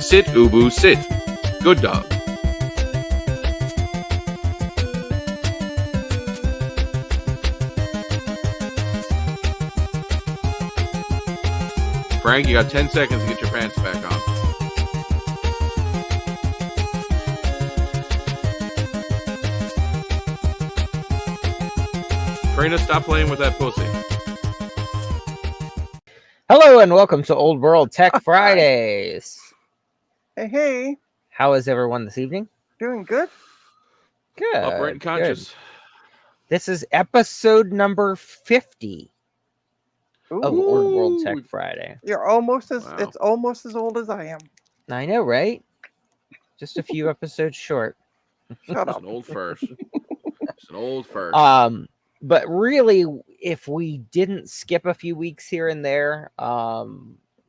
Sit, Ubu, sit. Good dog. Frank, you got 10 seconds to get your pants back on. Trina, stop playing with that pussy. Hello and welcome to Old World Tech Fridays. Hey. How is everyone this evening? Doing good? Good. Upright and conscious. Good. This is episode number 50 of Old World Tech Friday. You're almost as It's almost as old as I am. I know, right? Just a few episodes short. Shut up. It's an old first. It's an old first. But really, if we didn't skip a few weeks here and there,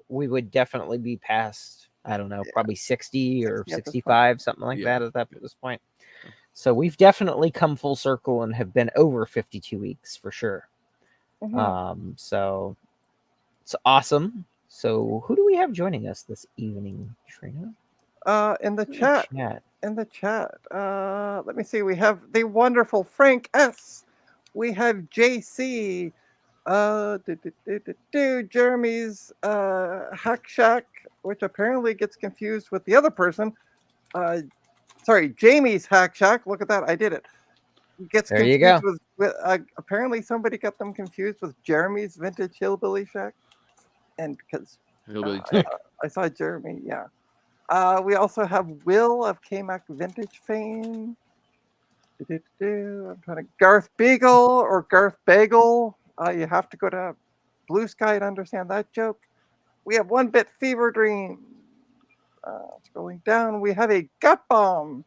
we would definitely be past, I don't know, probably 60 or 65, something like that at this point. So we've definitely come full circle and have been over 52 weeks for sure. Mm-hmm. So it's awesome. So who do we have joining us this evening, Trina? In the chat. In the chat. Let me see. We have the wonderful Frank S. We have JC. Jeremy's Hack Shack, which apparently gets confused with the other person. Jamie's Hack Shack. Look at that. I did it. There you go. With apparently somebody got them confused with Jeremy's Vintage Hillbilly Shack. And because I saw Jeremy, yeah. We also have Will of K-Mac Vintage fame. I'm trying to Garth Beagle or Garth Bagel. You have to go to Blue Sky to understand that joke. We have 1-Bit Fever Dream. Scrolling down, we have a Gut Bomb.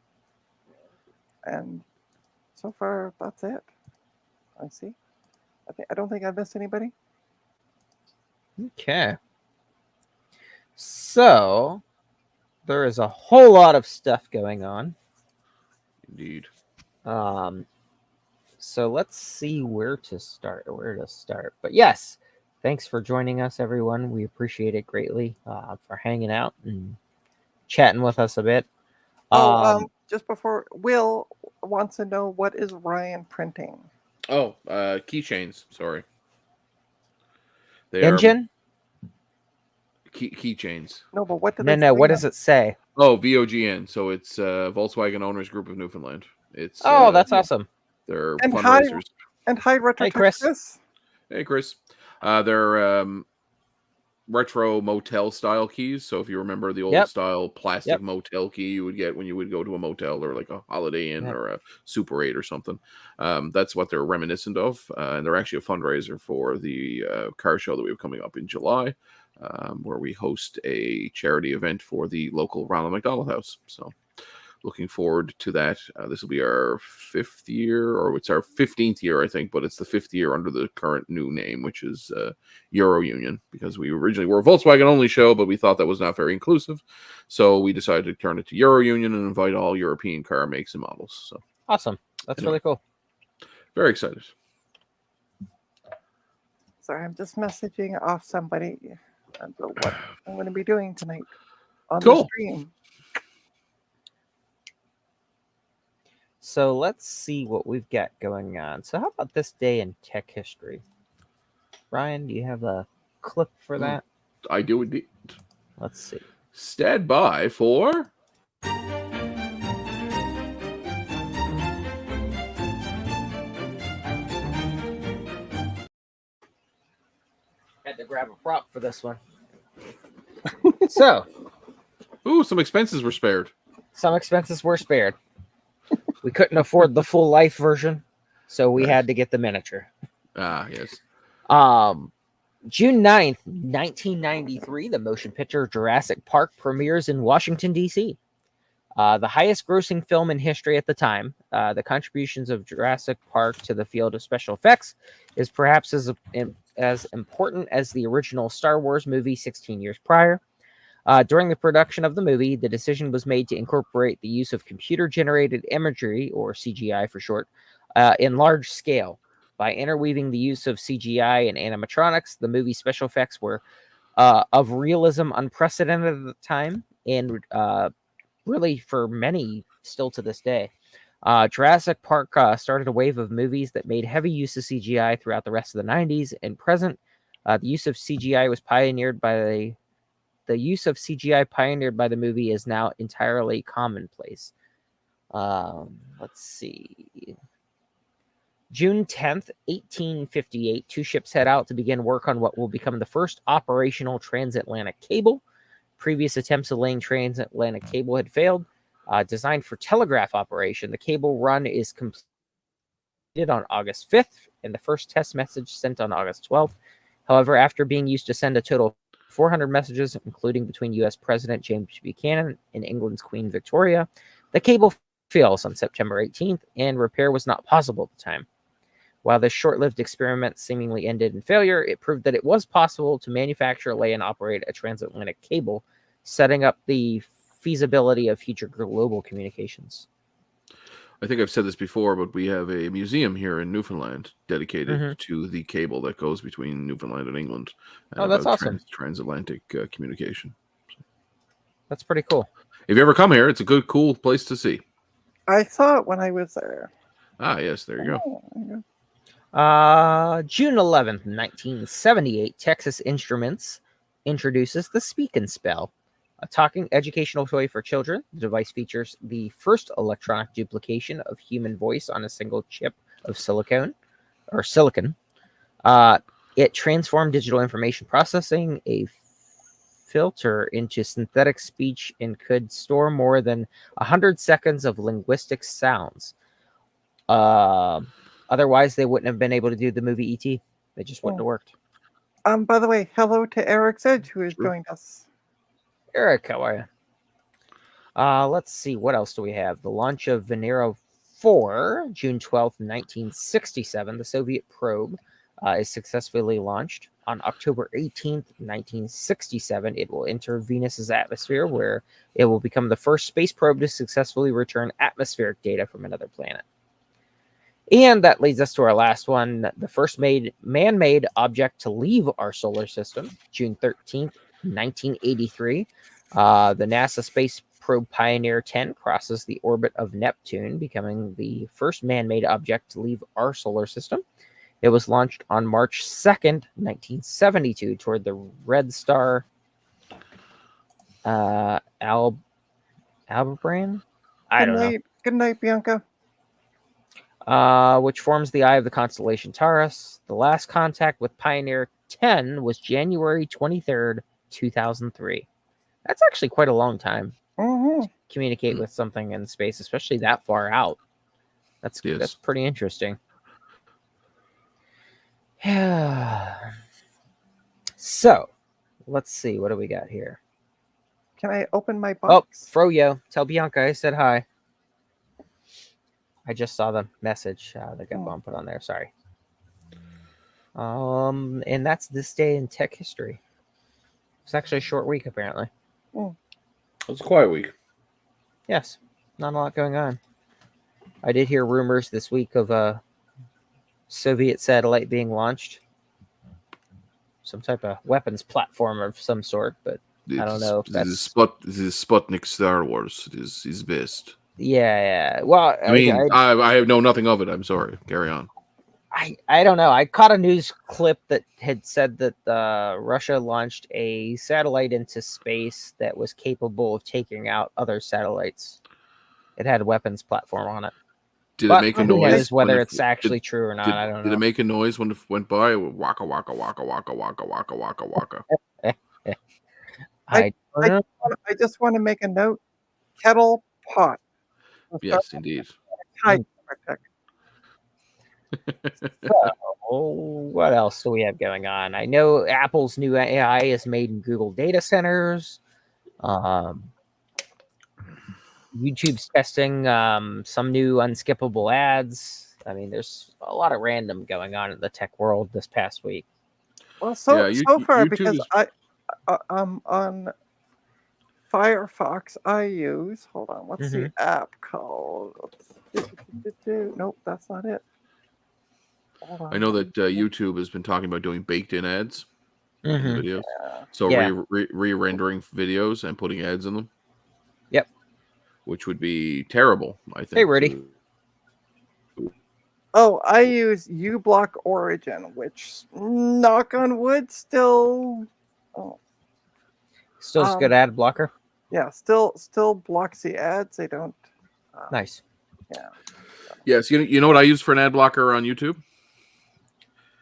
And so far, that's it. I see. I don't think I missed anybody. Okay. So there is a whole lot of stuff going on. Indeed. So let's see where to start. But yes, thanks for joining us, everyone. We appreciate it greatly for hanging out and chatting with us a bit. Just before, Will wants to know, what is Ryan printing? Oh, keychains. Sorry. Engine? Keychains. No, but what what does it say? Oh, VOGN. So it's Volkswagen Owners Group of Newfoundland. It's that's awesome. They're and fundraisers. Hi, Retro. Hey, Chris. Hey, Chris. They're retro motel style keys. So if you remember the old style plastic motel key you would get when you would go to a motel or like a Holiday Inn or a Super 8 or something, that's what they're reminiscent of. And they're actually a fundraiser for the car show that we have coming up in July, where we host a charity event for the local Ronald McDonald House. So looking forward to that. This will be our 5th year, or it's our 15th year, I think, but it's the 5th year under the current new name, which is Euro Union, because we originally were a Volkswagen only show, but we thought that was not very inclusive. So we decided to turn it to Euro Union and invite all European car makes and models. So awesome. That's really cool. Very excited. Sorry, I'm just messaging off somebody about what I'm going to be doing tonight on the stream. So let's see what we've got going on. So how about this day in tech history? Ryan, do you have a clip for that? I do indeed. Let's see. Stand by for... Had to grab a prop for this one. So. Ooh, some expenses were spared. We couldn't afford the full life version, so we had to get the miniature. Ah, yes. June 9th, 1993, the motion picture Jurassic Park premieres in Washington, D.C. The highest grossing film in history at the time. The contributions of Jurassic Park to the field of special effects is perhaps as important as the original Star Wars movie 16 years prior. During the production of the movie, the decision was made to incorporate the use of computer-generated imagery, or CGI for short, in large scale. By interweaving the use of CGI and animatronics, the movie's special effects were of realism unprecedented at the time. and really for many still to this day. Jurassic Park started a wave of movies that made heavy use of CGI throughout the rest of the 90s and present. The use of CGI pioneered by the movie is now entirely commonplace. Let's see. June 10th, 1858, two ships head out to begin work on what will become the first operational transatlantic cable. Previous attempts of laying transatlantic cable had failed. Designed for telegraph operation, the cable run is completed on August 5th, and the first test message sent on August 12th. However, after being used to send a total of 400 messages, including between U.S. President James Buchanan and England's Queen Victoria, the cable fails on September 18th, and repair was not possible at the time. While this short-lived experiment seemingly ended in failure, it proved that it was possible to manufacture, lay, and operate a transatlantic cable, setting up the feasibility of future global communications. I think I've said this before, but we have a museum here in Newfoundland dedicated to the cable that goes between Newfoundland and England. Oh, that's awesome. Transatlantic communication. That's pretty cool. If you ever come here, it's a good, cool place to see. I saw it when I was there. Ah, yes, there you go. June 11th, 1978, Texas Instruments introduces the Speak and Spell, a talking educational toy for children. The device features the first electronic duplication of human voice on a single chip of silicon. It transformed digital information processing, a filter into synthetic speech, and could store more than 100 seconds of linguistic sounds. Otherwise, they wouldn't have been able to do the movie E.T. They just wouldn't have worked. By the way, hello to Eric's Edge, who has joined us. Eric, how are you? Let's see, what else do we have? The launch of Venera 4, June 12th, 1967. The Soviet probe is successfully launched. On October 18th, 1967, it will enter Venus's atmosphere, where it will become the first space probe to successfully return atmospheric data from another planet. And that leads us to our last one, the first man-made object to leave our solar system, June 13th, 1983. The NASA Space Probe Pioneer 10 crosses the orbit of Neptune, becoming the first man-made object to leave our solar system. It was launched on March 2nd, 1972, toward the red star Aldebaran. I don't know. Good night, Bianca. Which forms the eye of the constellation Taurus. The last contact with Pioneer 10 was January 23rd, 2003. That's actually quite a long time to communicate with something in space, especially that far out. That's pretty interesting. So, let's see. What do we got here? Can I open my box? Oh, Froyo, tell Bianca I said hi. I just saw the message that got put on there. Sorry. And that's this day in tech history. It's actually a short week, apparently. It's a quiet week. Yes, not a lot going on. I did hear rumors this week of a Soviet satellite being launched. Some type of weapons platform of some sort, but I don't know if that's... This is Sputnik Star Wars. It is best. Yeah. Well, I know nothing of it. I'm sorry. Carry on. I don't know. I caught a news clip that had said that Russia launched a satellite into space that was capable of taking out other satellites. It had a weapons platform on it. Did it make a noise? Whether it's actually true or not, I don't know. Did it make a noise when it went by? Waka waka waka waka waka waka waka waka. I just want to make a note. Kettle pot. Yes, indeed. So, what else do we have going on? I know Apple's new AI is made in Google data centers. YouTube's testing some new unskippable ads. I mean, there's a lot of random going on in the tech world this past week. Well, so far, YouTube because I on Firefox I use. Hold on, what's the app called? Nope, that's not it. I know that YouTube has been talking about doing baked-in ads in videos. So re-rendering videos and putting ads in them. which would be terrible, I think. Hey, Rudy. Oh, I use uBlock Origin, which, knock on wood, still Still good ad blocker. Yeah, still blocks the ads. They don't. Nice. Yeah. Yes, you know what I use for an ad blocker on YouTube?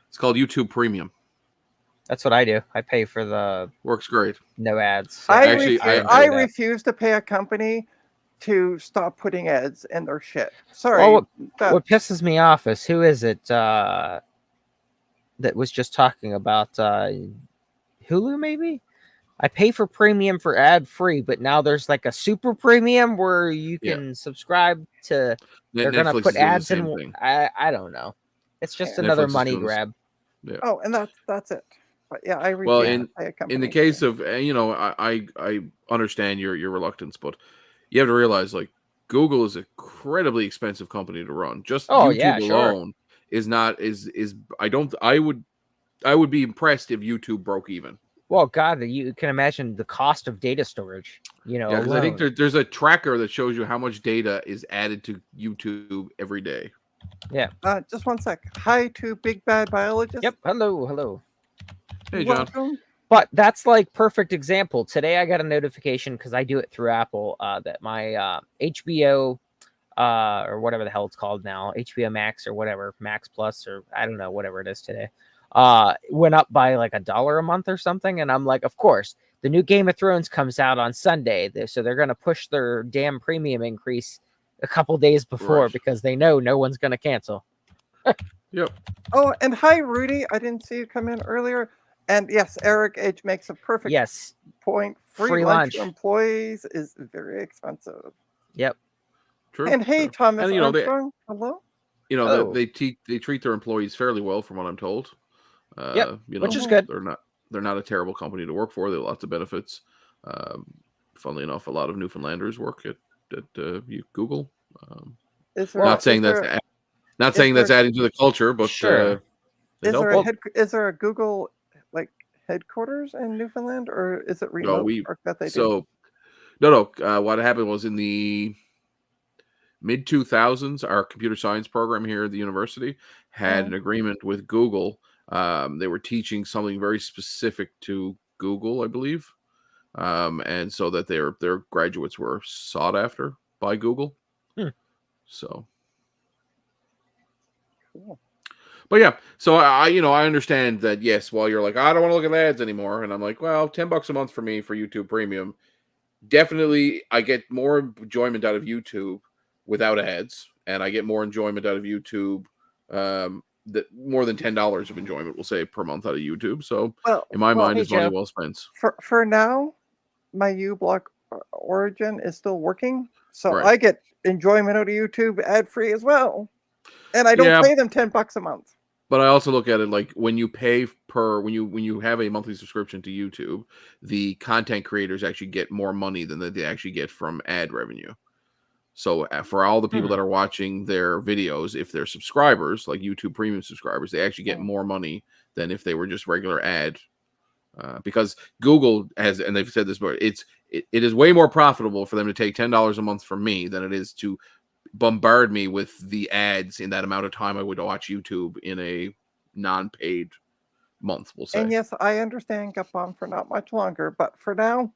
It's called YouTube Premium. That's what I do. I pay for the works great. No ads. So I refuse to pay a company to stop putting ads in their shit. Sorry. Well, what pisses me off is who is it that was just talking about Hulu? Maybe I pay for premium for ad free, but now there's like a super premium where you can subscribe to. They're going to put ads in. I don't know. It's just another money grab. Yeah. Oh, and that's it. But yeah, I refuse to pay a company. In the case of I understand your reluctance, but you have to realize like Google is an incredibly expensive company to run. Just YouTube alone is not I would be impressed if YouTube broke even. Well, God, you can imagine the cost of data storage. Because I think there's a tracker that shows you how much data is added to YouTube every day. Yeah. Just one sec. Hi to Big Bad Biologist. Yep. Hello. Hey, John. Welcome. But that's like perfect example. Today I got a notification because I do it through Apple that my HBO or whatever the hell it's called now, HBO Max or whatever, Max Plus or I don't know, whatever it is today, went up by like $1 a month or something. And I'm like, of course, the new Game of Thrones comes out on Sunday. So they're going to push their damn premium increase a couple days before because they know no one's going to cancel. Yep. Oh, and hi, Rudy. I didn't see you come in earlier. And yes, Eric H makes a perfect point. Free lunch for employees is very expensive. Yep. True. And hey, Thomas Armstrong, hello. They treat their employees fairly well, from what I'm told. Which is good. They're not a terrible company to work for. They have lots of benefits. Funnily enough, a lot of Newfoundlanders work at Google. Not saying that's adding to the culture, but sure. Is there a Google like headquarters in Newfoundland, or is it remote work that they do? No. What happened was in the mid 2000s, our computer science program here at the university had an agreement with Google. They were teaching something very specific to Google, I believe, and so that their graduates were sought after by Google. So. Cool. But yeah, so I understand that, yes, while you're like, I don't want to look at ads anymore, and I'm like, well, $10 a month for me for YouTube Premium. Definitely, I get more enjoyment out of YouTube without ads, and I get more enjoyment out of YouTube, that more than $10 of enjoyment, we'll say, per month out of YouTube. So in my mind, it's money well spent. For now, my uBlock Origin is still working, so I get enjoyment out of YouTube ad free as well. And I don't pay them $10 a month. But I also look at it like when you pay when you have a monthly subscription to YouTube, the content creators actually get more money than they actually get from ad revenue. So for all the people that are watching their videos, if they're subscribers, like YouTube Premium subscribers, they actually get more money than if they were just regular ad. Because Google has, and they've said this before, it is way more profitable for them to take $10 a month from me than it is to bombard me with the ads in that amount of time I would watch YouTube in a non-paid month, we'll say. And yes, I understand get bombed for not much longer, but for now,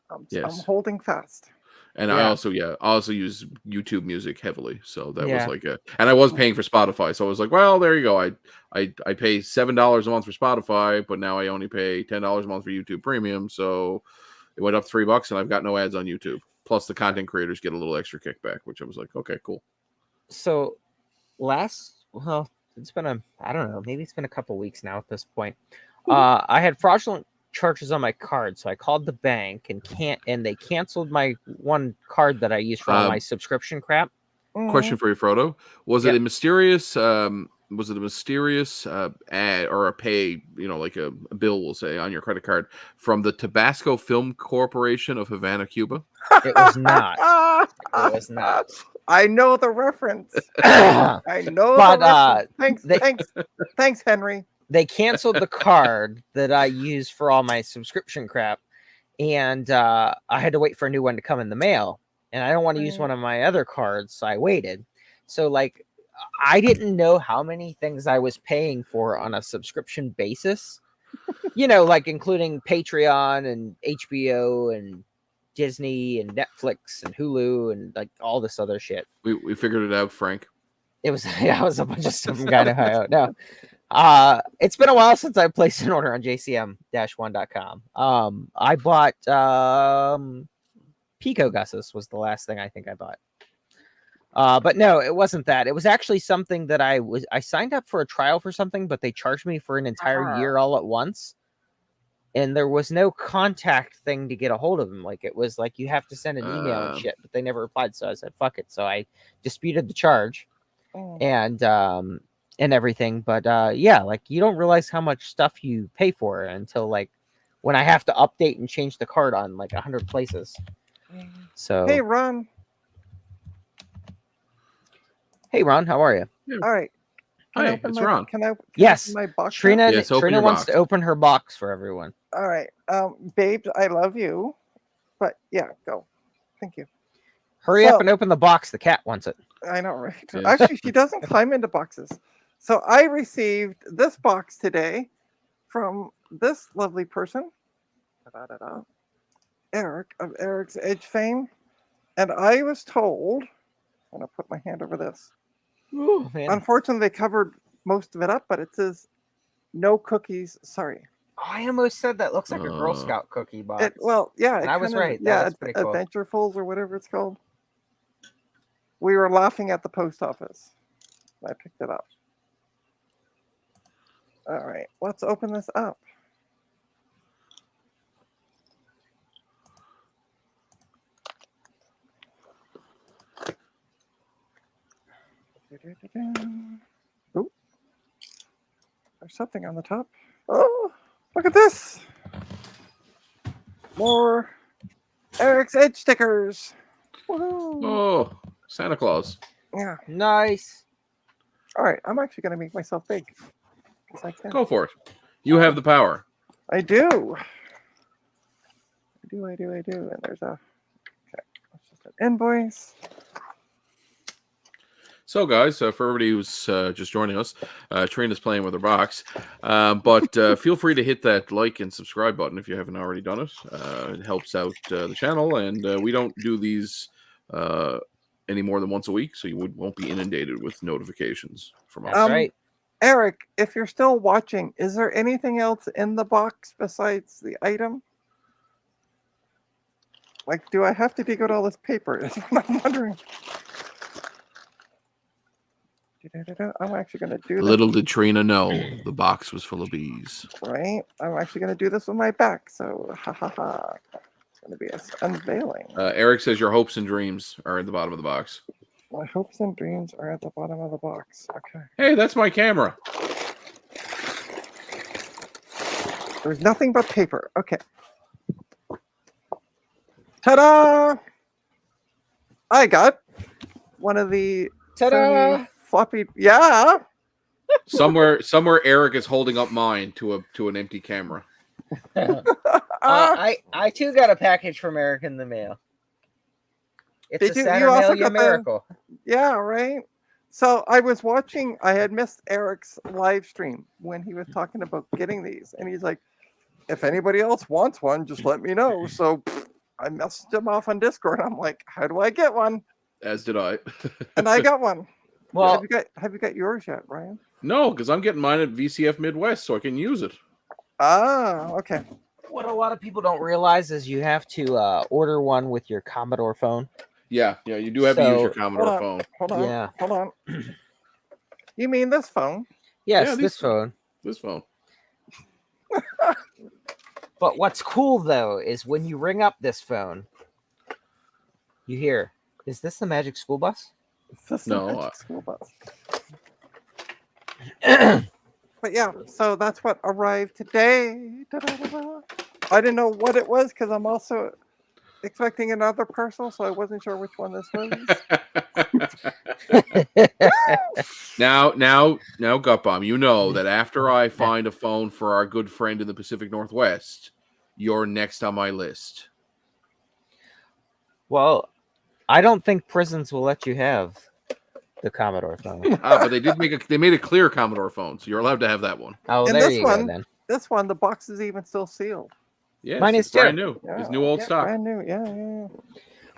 I'm holding fast. And I also use YouTube Music heavily, so that was like and I was paying for Spotify, so I was like, well, there you go. I pay $7 a month for Spotify, but now I only pay $10 a month for YouTube Premium, so it went up $3, and I've got no ads on YouTube. Plus, the content creators get a little extra kickback, which I was like, okay, cool. So, it's been I don't know, maybe it's been a couple weeks now at this point. I had fraudulent charges on my card, so I called the bank and they canceled my one card that I used for all my subscription crap. Question for you, Frodo: Was it a mysterious? Was it a mysterious ad or a pay, like a bill, we'll say, on your credit card from the Tabasco Film Corporation of Havana, Cuba? It was not. It was not. I know the reference. I know the reference. Thanks, Henry. They canceled the card that I used for all my subscription crap, and I had to wait for a new one to come in the mail, and I don't want to use one of my other cards, so I waited. So like, I didn't know how many things I was paying for on a subscription basis. Like including Patreon and HBO and Disney and Netflix and Hulu and like all this other shit. We figured it out, Frank. It was a bunch of stuff from kind of high out. No. It's been a while since I placed an order on jcm-1.com. I bought Pico Gus's was the last thing I think I bought. But no, it wasn't that. It was actually something that I signed up for a trial for something, but they charged me for an entire year all at once. And there was no contact thing to get a hold of them. Like, it was like you have to send an email and shit, but they never replied. So I said, fuck it. So I disputed the charge and everything. But yeah, like, you don't realize how much stuff you pay for until like when I have to update and change the card on like 100 places. So hey, Ron. Hey, Ron, how are you? All right. Hi, it's Ron. Can I yes. open my box? Trina, yes, Trina wants to open her box for everyone. All right. Babes, I love you. But yeah, go. Thank you. Hurry up and open the box. The cat wants it. I know, right? Yeah. Actually, she doesn't climb into boxes. So I received this box today from this lovely person, Eric of Eric's Edge fame. And I was told, I'm going to put my hand over this. Ooh, man. Unfortunately, they covered most of it up, but it says no cookies. Sorry. Oh, I almost said that looks like a Girl Scout cookie box. Yeah, and I was right. Yeah, that's pretty cool. Adventurefuls or whatever it's called. We were laughing at the post office. I picked it up. All right, let's open this up. Ooh. There's something on the top. Oh, look at this. More Eric's Edge stickers. Woohoo. Oh, Santa Claus. Yeah. Nice. All right, I'm actually going to make myself big. I can. Go for it. You have the power. I do. I do. And there's a... Okay, that's just an invoice. So, guys, for everybody who's just joining us, Trina's playing with her box. But feel free to hit that like and subscribe button if you haven't already done it. It helps out the channel, and we don't do these any more than once a week, so you won't be inundated with notifications from us. That's right. Eric, if you're still watching, is there anything else in the box besides the item? Like, do I have to dig out all this paper? Is what I'm wondering. I'm actually going to do this. Little did Trina know the box was full of bees. Right? I'm actually going to do this with my back, so ha ha ha. It's going to be an unveiling. Eric says your hopes and dreams are at the bottom of the box. My hopes and dreams are at the bottom of the box. Okay. Hey, that's my camera. There's nothing but paper. Okay. Ta-da! I got one of the Ta-da! floppy. Yeah. Somewhere, Eric is holding up mine to an empty camera. I too got a package from Eric in the mail. It's Did a Saturnalia miracle. Yeah, right. So I was watching. I had missed Eric's live stream when he was talking about getting these, and he's like, "If anybody else wants one, just let me know." So I messaged him off on Discord. I'm like, "How do I get one?" As did I. And I got one. Well, have you got yours yet, Ryan? No, because I'm getting mine at VCF Midwest, so I can use it. Ah, okay. what a lot of people don't realize is you have to order one with your Commodore phone. Yeah, you do have to use your Commodore phone. Hold on. Yeah. Hold on. You mean this phone? Yes, Yeah, this phone. This phone. But what's cool though is when you ring up this phone, you hear, "Is this the Magic School Bus?" No. School bus. But yeah, so that's what arrived today. Da-da-da-da. I didn't know what it was because I'm also expecting another parcel, so I wasn't sure which one this was. now, Gutbomb, you know that after I find a phone for our good friend in the Pacific Northwest, you're next on my list. Well, I don't think prisons will let you have the Commodore phone. But they made a clear Commodore phone, so you're allowed to have that one. Oh, And there this you one, go then. This one, the box is even still sealed. Yes, Mine it's is too. brand new. Yeah, It's new old stock. Brand new, yeah.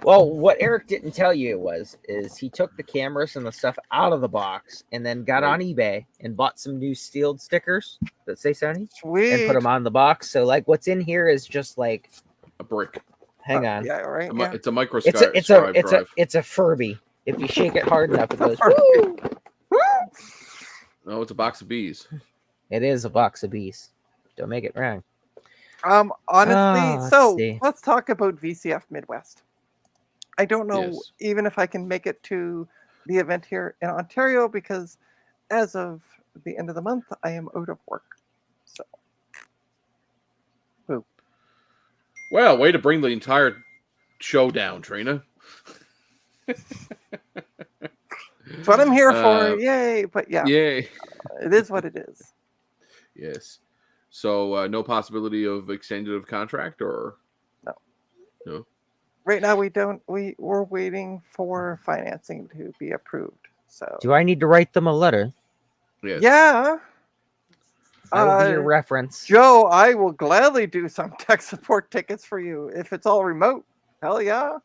Well, what Eric didn't tell you is he took the cameras and the stuff out of the box and then got on eBay and bought some new sealed stickers that say Sony Sweet. and put them on the box. So like what's in here is just like A brick. hang on. Yeah, right. It's a microscope. It's a Furby. If you shake it hard enough, it goes. Woo! No, it's a box of bees. It is a box of bees. Don't make it wrong. Honestly, let's talk about VCF Midwest. I don't know even if I can make it to the event here in Ontario because as of the end of the month, I am out of work. So, boo. Well, way to bring the entire show down, Trina. That's what I'm here for. Yay. But yeah. Yay. It is what it is. Yes. So no possibility of extended of contract or no. Right now we're waiting for financing to be approved. So do I need to write them a letter? Yes. Yeah. That will be your reference. Joe, I will gladly do some tech support tickets for you if it's all remote. Hell yeah.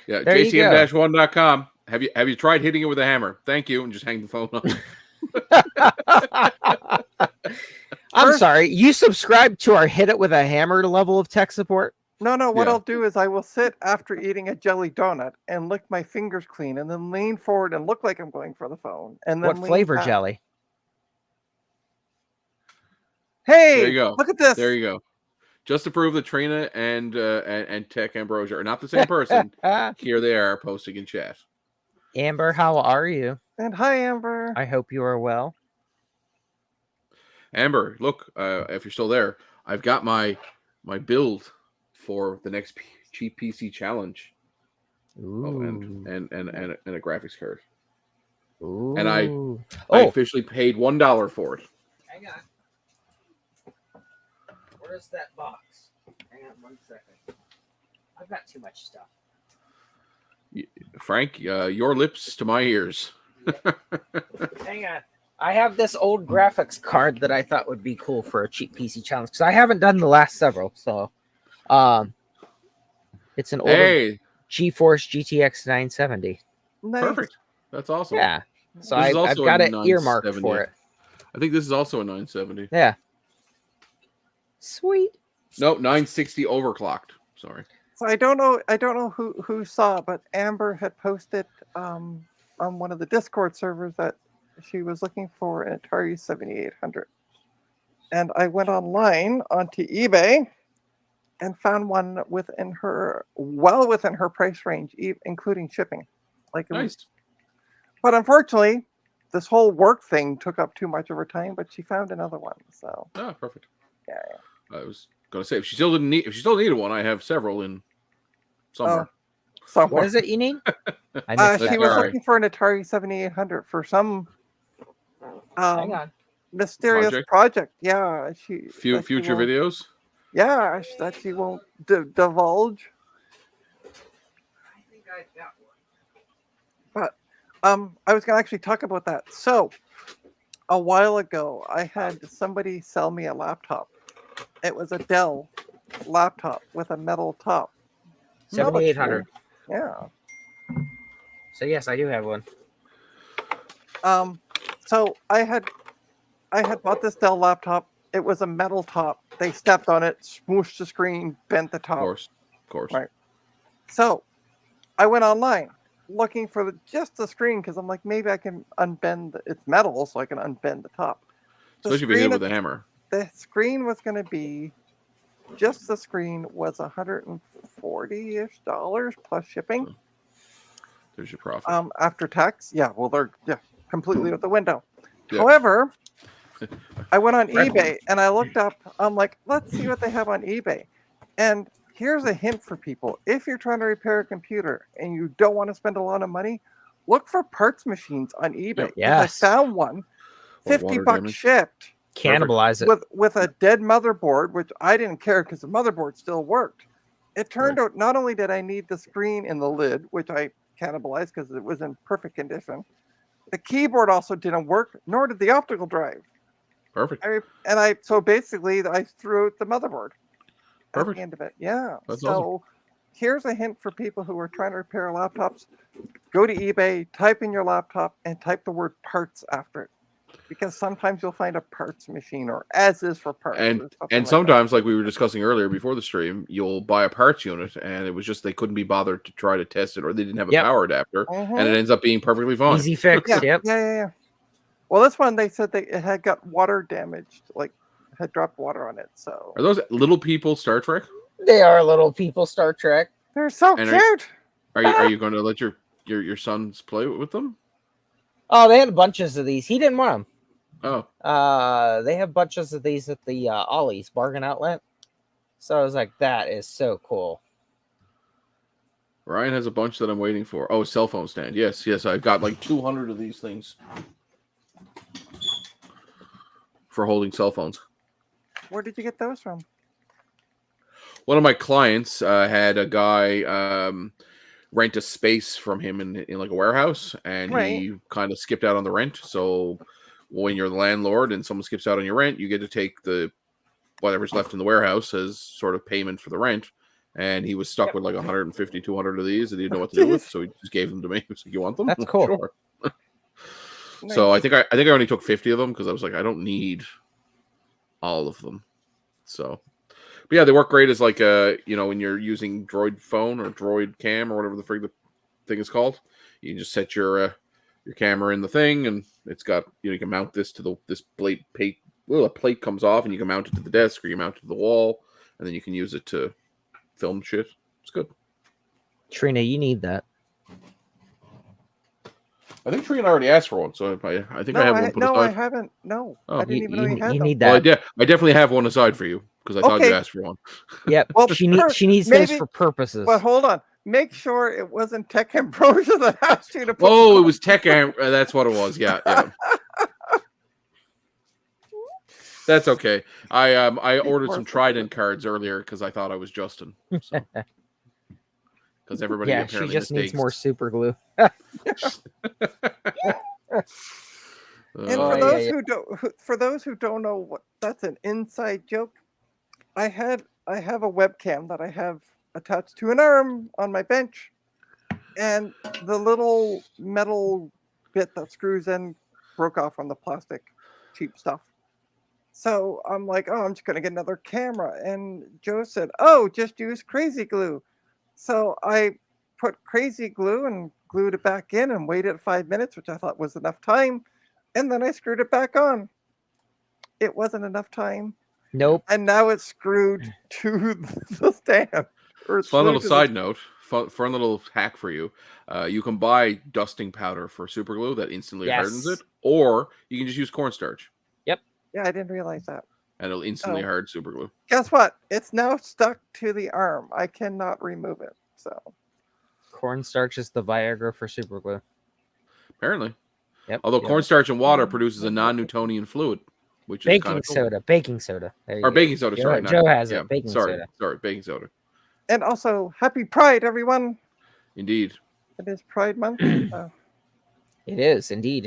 Yeah, jcm-1.com. Have you tried hitting it with a hammer? Thank you, and just hang the phone up. I'm sorry. You subscribe to our hit it with a hammer level of tech support? No. What I'll do is I will sit after eating a jelly donut and lick my fingers clean, and then lean forward and look like I'm going for the phone. And then what flavor jelly? Hey, there you go. Look at this. There you go. Just to prove that Trina and Tech Ambrosia are not the same person. Here they are posting in chat. Amber, how are you? And hi, Amber. I hope you are well. Amber, look, if you're still there, I've got my build for the next cheap PC challenge. Ooh. Oh, and a graphics card. Ooh. And I officially paid $1 for it. Hang on. Where's that box? Hang on 1 second. I've got too much stuff. Frank, your lips to my ears. Hang on. I have this old graphics card that I thought would be cool for a cheap PC challenge because I haven't done the last several. So, it's an older GeForce GTX 970. Nice. Perfect. That's awesome. Yeah. So I've got it earmarked for it. I think this is also a 970. Yeah. Sweet. No, 960 overclocked. Sorry. So I don't know who saw, but Amber had posted on one of the Discord servers that she was looking for an Atari 7800. And I went online onto eBay and found one within her price range, including shipping. Nice. But unfortunately, this whole work thing took up too much of her time, but she found another one. So perfect. Yeah. I was gonna say if she still needed one, I have several in somewhere. What is it you need? She was looking for an Atari 7800 for some hang on. mysterious project. Yeah, future videos. Yeah, that she won't divulge. I think I got one. But I was gonna actually talk about that. So a while ago, I had somebody sell me a laptop. It was a Dell laptop with a metal top. 7800. Yeah. So yes, I do have one. So I had bought this Dell laptop. It was a metal top. They stepped on it, smooshed the screen, bent the top. Of course. Right. So I went online looking for just the screen because I'm like, maybe I can unbend. It's metal, so I can unbend the top. Especially if you hit it with a hammer. The screen was going to be, just the screen was $140-ish plus shipping. There's your profit. After tax. Yeah, well, they're completely out the window. Yeah. However, I went on eBay and I looked up, I'm like, let's see what they have on eBay. And here's a hint for people. If you're trying to repair a computer and you don't want to spend a lot of money, look for parts machines on eBay. Yes. I found one, $50 shipped. cannibalize it. With a dead motherboard, which I didn't care because the motherboard still worked. It turned out not only did I need the screen in the lid, which I cannibalized because it was in perfect condition, the keyboard also didn't work, nor did the optical drive. Perfect. So basically I threw out the motherboard at the end of it. Yeah. That's so awesome. Here's a hint for people who are trying to repair laptops. Go to eBay, type in your laptop, and type the word parts after it. Because sometimes you'll find a parts machine, or as is for parts. And sometimes, like we were discussing earlier before the stream, you'll buy a parts unit, and it was just they couldn't be bothered to try to test it, or they didn't have a power adapter, and it ends up being perfectly fine. Easy fix. Yeah. Well, this one they said it had got water damaged, like had dropped water on it. So are those little people Star Trek? They are little people Star Trek. They're so cute. Are you going to let your sons play with them? Oh, they had bunches of these. He didn't want them. Oh. They have bunches of these at the Ollie's bargain outlet. So I was like, that is so cool. Ryan has a bunch that I'm waiting for. Oh, cell phone stand. Yes. I've got like 200 of these things for holding cell phones. Where did you get those from? One of my clients had a guy rent a space from him in like a warehouse, and he kind of skipped out on the rent. So when you're the landlord and someone skips out on your rent, you get to take whatever's left in the warehouse as sort of payment for the rent. And he was stuck with like 150, 200 of these, and he didn't know what to do with, so he just gave them to me. He was like, "You want them?" That's cool. Sure. So I think I only took 50 of them because I was like, I don't need all of them. So. But yeah, they work great as like when you're using Droid phone or Droid cam or whatever the frig the thing is called. You can just set your camera in the thing, and it's got you can mount this to this plate. A plate comes off, and you can mount it to the desk or you mount it to the wall, and then you can use it to film shit. It's good. Trina, you need that. I think Trina already asked for one, so I think I have one put aside. No, I haven't. No, I didn't even know you had them. Need that. Well, I definitely have one aside for you because I thought you asked for one. Yep. Well, she needs those for purposes. But hold on. Make sure it wasn't Tech Ambrosia that asked you to put it was Tech that's what it was. Yeah. That's okay. I ordered some Trident cards earlier because I thought I was Justin. So. Because everybody apparently she just needs more super glue. And for those who don't know what that's an inside joke, I have a webcam that I have attached to an arm on my bench, and the little metal bit that screws in broke off on the plastic cheap stuff. So I'm like, I'm just gonna get another camera, and Joe said, just use crazy glue. So I put crazy glue and glued it back in and waited 5 minutes, which I thought was enough time. And then I screwed it back on. It wasn't enough time. Nope. And now it's screwed to the stand. Fun little side note, fun little hack for you. You can buy dusting powder for super glue that instantly hardens it, or you can just use cornstarch. Yep. Yeah, I didn't realize that. And it'll instantly hard super glue. Guess what? It's now stuck to the arm. I cannot remove it. So cornstarch is the Viagra for super glue. Apparently. Yep. Although cornstarch and water produces a non-Newtonian fluid, which is baking soda. Cool. Baking soda. Or baking soda, sorry. Joe has it. Baking soda. Sorry, baking soda. And also, happy Pride, everyone. Indeed. It is Pride Month. It is, indeed.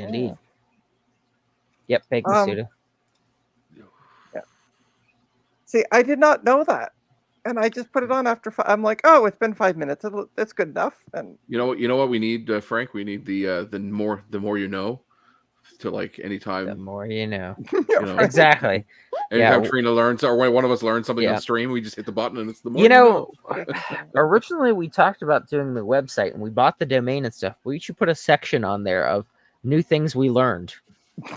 Yep, baking soda. Yeah. See, I did not know that. And I just put it on after I'm like, it's been 5 minutes. It's good enough. And you know what we need, Frank? We need the more you know, to like anytime. The more you know. Exactly. Anytime Trina learns, or when one of us learns something on stream, we just hit the button, and it's the more you know. Originally we talked about doing the website, and we bought the domain and stuff. We should put a section on there of new things we learned.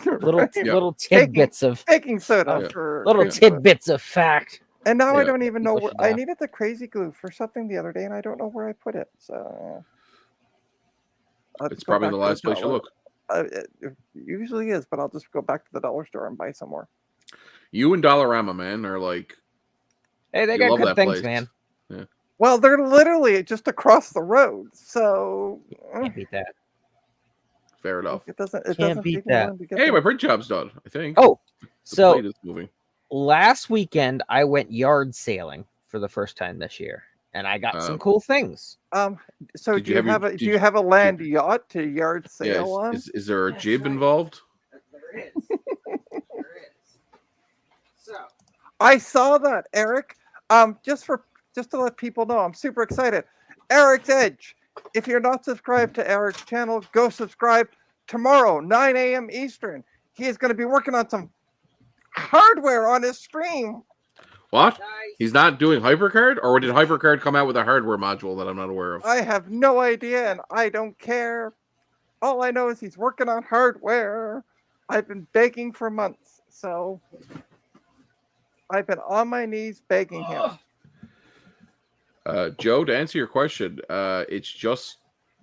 Little tidbits of baking soda tidbits of fact. And now I don't even know where I needed the crazy glue for something the other day, and I don't know where I put it. So it's probably the last place you look. It usually is, but I'll just go back to the dollar store and buy some more. You and Dollarama, man, are like, hey, they got good things, man. Yeah. Well, they're literally just across the road, so can't beat that. Fair enough. It doesn't beat that. Hey, my print job's done, I think. Oh, So plate is moving. Last weekend, I went yard sailing for the first time this year, and I got some cool things. So do you have a land yacht to yard sail on? Is there a jib involved? There is. So I saw that, Eric. Just to let people know, I'm super excited. Eric's Edge. If you're not subscribed to Eric's channel, go subscribe. Tomorrow, 9 a.m. Eastern, he is going to be working on some hardware on his stream. What? Nice. He's not doing HyperCard? Or did HyperCard come out with a hardware module that I'm not aware of? I have no idea, and I don't care. All I know is he's working on hardware. I've been begging for months, so I've been on my knees begging him. Joe, to answer your question, it's just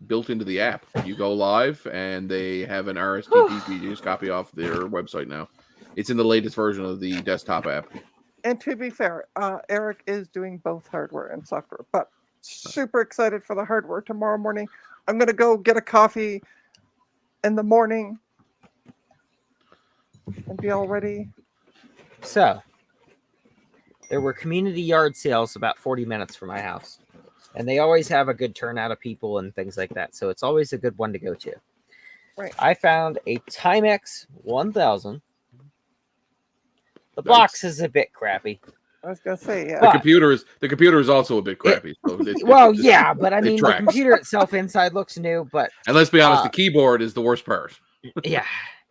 built into the app. You go live, and they have an RSVP. You just copy off their website now. It's in the latest version of the desktop app. And to be fair, Eric is doing both hardware and software, but super excited for the hardware tomorrow morning. I'm going to go get a coffee in the morning and be all ready. So, there were community yard sales about 40 minutes from my house, and they always have a good turnout of people and things like that, so it's always a good one to go to. Right. I found a Timex 1000. The box is a bit crappy. I was gonna say, yeah. The computer is also a bit crappy. So yeah, but I mean, the computer itself inside looks new, but and let's be honest, the keyboard is the worst part. Yeah,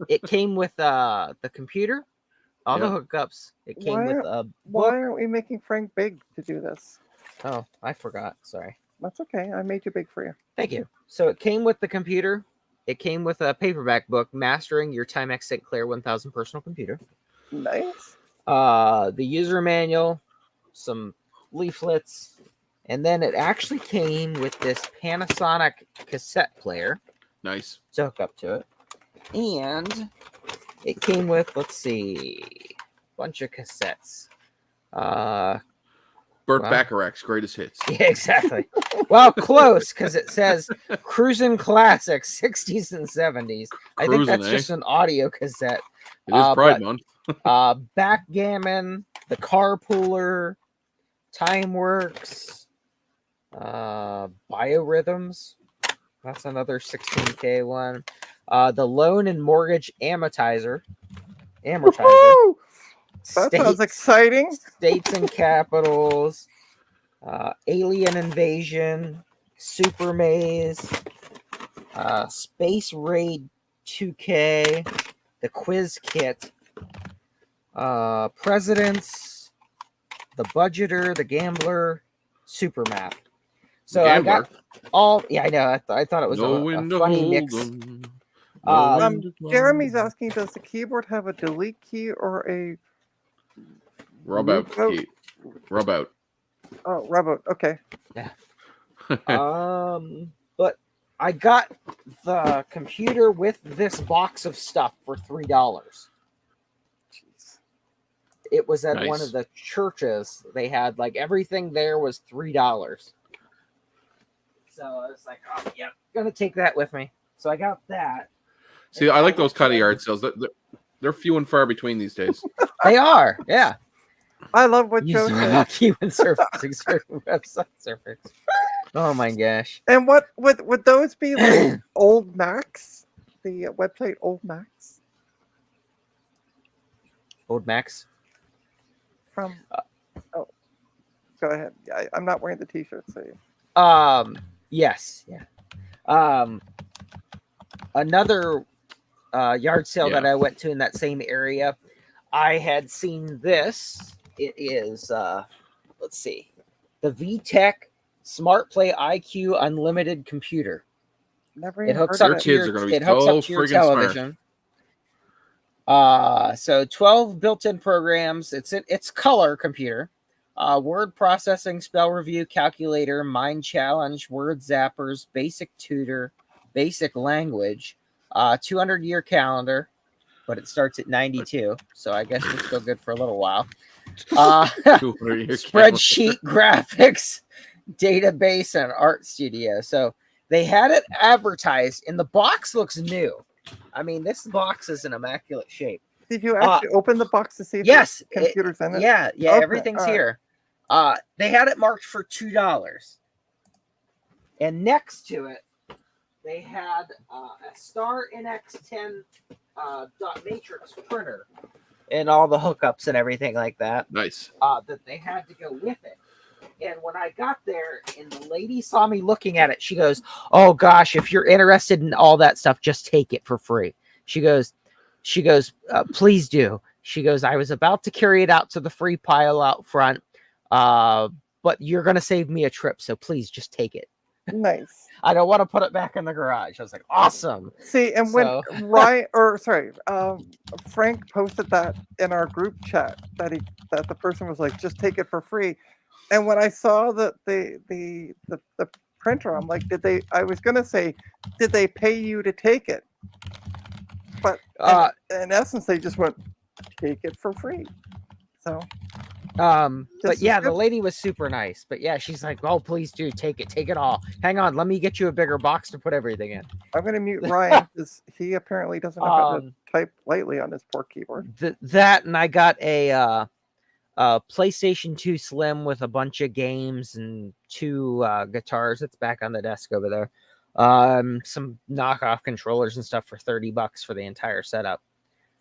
it came with the computer, all the hookups. It came with a book. Why aren't we making Frank big to do this? Oh, I forgot. Sorry. That's okay. I made you big for you. Thank you. So it came with the computer. It came with a paperback book, Mastering Your Timex St. Clair 1000 Personal Computer. Nice. The user manual, some leaflets, and then it actually came with this Panasonic cassette player. Nice. To hook up to it. And it came with, let's see, a bunch of cassettes. Burt Bacharach's greatest hits. Yeah, exactly. Well, close, because it says Cruisin' Classics, 60s and 70s. I think that's just an audio cassette. It is Pride Month. Backgammon, The Carpooler, Timeworks, Biorhythms. That's another 16K one. The Loan and Mortgage Amortizer. Woo-hoo! That sounds exciting. States and Capitals, Alien Invasion, Super Maze, Space Raid 2K, the Quiz Kit, Presidents, the Budgeter, the Gambler, Super Map. So I got all. Yeah, I know. I thought it was a funny mix. Jeremy's asking, does the keyboard have a delete key or a rub out key? Rub out. Oh, rub out. Okay. Yeah. But I got the computer with this box of stuff for $3. Jeez. It was at one of the churches. They had everything there was $3. So I was like, oh, yeah, gonna take that with me. So I got that. See, I like those kind of yard sales. They're few and far between these days. They are, yeah. I love what Joe said. When surfacing certain website surface. Oh my gosh! And what would those be like? Old Max, the website Old Max. Old Max. From. Oh, go ahead. Yeah, I'm not wearing the T-shirt, so. Yes. Yeah. Another yard sale that I went to in that same area, I had seen this. It is, let's see, the VTech Smart Play IQ Unlimited Computer. It hooks up to your television. So 12 built-in programs. It's color computer. Word processing, spell review, calculator, mind challenge, word zappers, basic tutor, basic language, 200-year calendar, but it starts at 92, so I guess it's still good for a little while. Spreadsheet, graphics, database, and art studio. So they had it advertised, and the box looks new. I mean, this box is in immaculate shape. Did you actually open the box to see if yes, the computer's in it? Yeah, Okay, everything's here. They had it marked for $2. And next to it, they had a Star NX10 dot matrix printer and all the hookups and everything like that. Nice. That they had to go with it. And when I got there and the lady saw me looking at it, she goes, "Oh gosh, if you're interested in all that stuff, just take it for free." She goes, "Please do." She goes, "I was about to carry it out to the free pile out front, but you're going to save me a trip, so please just take it." Nice. I don't want to put it back in the garage. I was like, awesome. See, and when Frank posted that in our group chat that the person was like, just take it for free. And when I saw the printer, I'm like, I was gonna say, did they pay you to take it? But in essence, they just went, take it for free. So but yeah, the lady was super nice. But yeah, she's like, "Oh, please do take it all. Hang on, let me get you a bigger box to put everything in." I'm gonna mute Ryan because he apparently doesn't know how to type lightly on his poor keyboard. That and I got a PlayStation 2 Slim with a bunch of games and 2 guitars. It's back on the desk over there. Some knockoff controllers and stuff for $30 for the entire setup.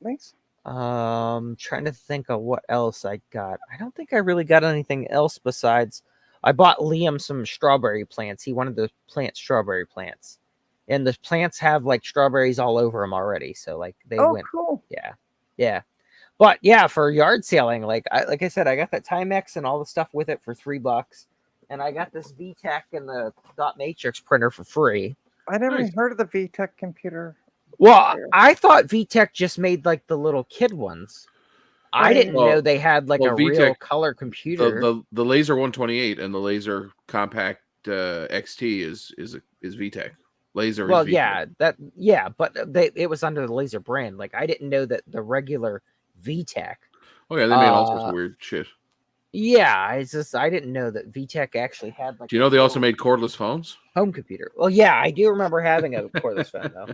Nice. Trying to think of what else I got. I don't think I really got anything else besides I bought Liam some strawberry plants. He wanted to plant strawberry plants, and the plants have like strawberries all over them already. So like they went. Cool. Yeah. But yeah, for yard selling, like I said, I got that Timex and all the stuff with it for $3, and I got this VTech and the dot matrix printer for free. I never even heard of the VTech computer. Well, I thought VTech just made like the little kid ones. I didn't know they had like a VTech, real color computer. The Laser 128 and the Laser Compact XT is VTech. Laser. Well, is VTech. But it was under the Laser brand. Like I didn't know that the regular VTech. Oh yeah, they made all sorts of weird shit. Yeah, I didn't know that VTech actually had like. Do you know they also made cordless phones? Home computer. Well, yeah, I do remember having a cordless phone though.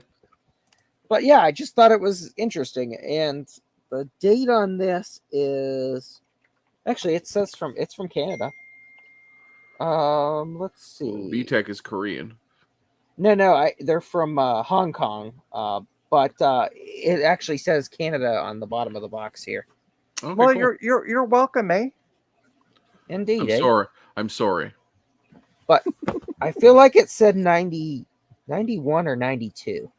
But yeah, I just thought it was interesting, and the date on this is actually it's from Canada. Let's see. VTech is Korean. No, they're from Hong Kong. But it actually says Canada on the bottom of the box here. Okay, well, cool. You're welcome, eh? Indeed. I'm sorry. But I feel like it said 91 or 92.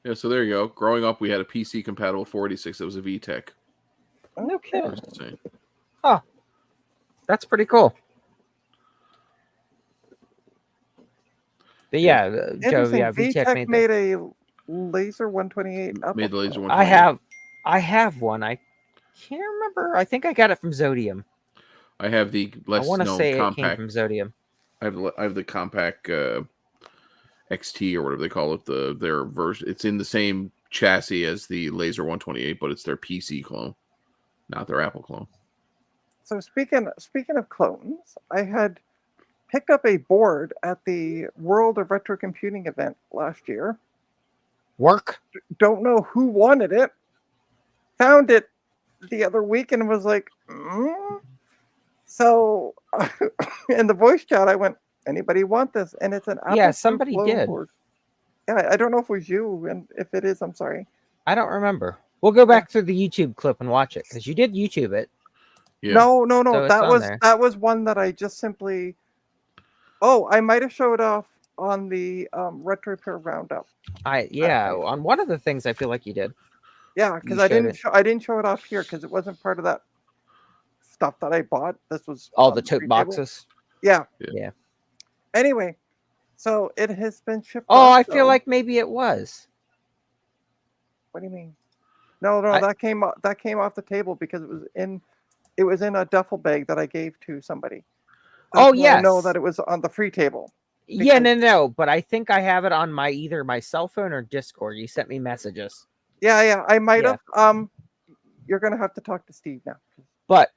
Yeah, so there you go. Growing up, we had a PC compatible 486 that was a VTech. No kidding. Huh. That's pretty cool. But yeah, Joe, VTech made a Laser 128. Made the Laser 128. I have one. I can't remember. I think I got it from Zodium. I have the less known compact. It came from Zodium. I have the compact XT or whatever they call it. Their version. It's in the same chassis as the Laser 128, but it's their PC clone, not their Apple clone. So speaking of clones, I had picked up a board at the World of Retro Computing event last year. Don't know who wanted it. Found it the other week and was like, So in the voice chat, I went, anybody want this? And it's an Apple somebody did. Board. Yeah, I don't know if it was you, and if it is, I'm sorry. I don't remember. We'll go back through the YouTube clip and watch it because you did YouTube it. Yeah. No. So that was one that I just simply. Oh, I might have showed off on the Retro Repair Roundup. On one of the things I feel like you did. Yeah, because I didn't show it off here because it wasn't part of that stuff that I bought. This was all the tote boxes. Yeah. Anyway, so it has been shipped. Oh, I feel like maybe it was. What do you mean? No, that came off the table because it was in a duffel bag that I gave to somebody. Yes. I know that it was on the free table. Yeah, no, but I think I have it on either my cell phone or Discord. You sent me messages. Yeah, I might have. You're gonna have to talk to Steve now. But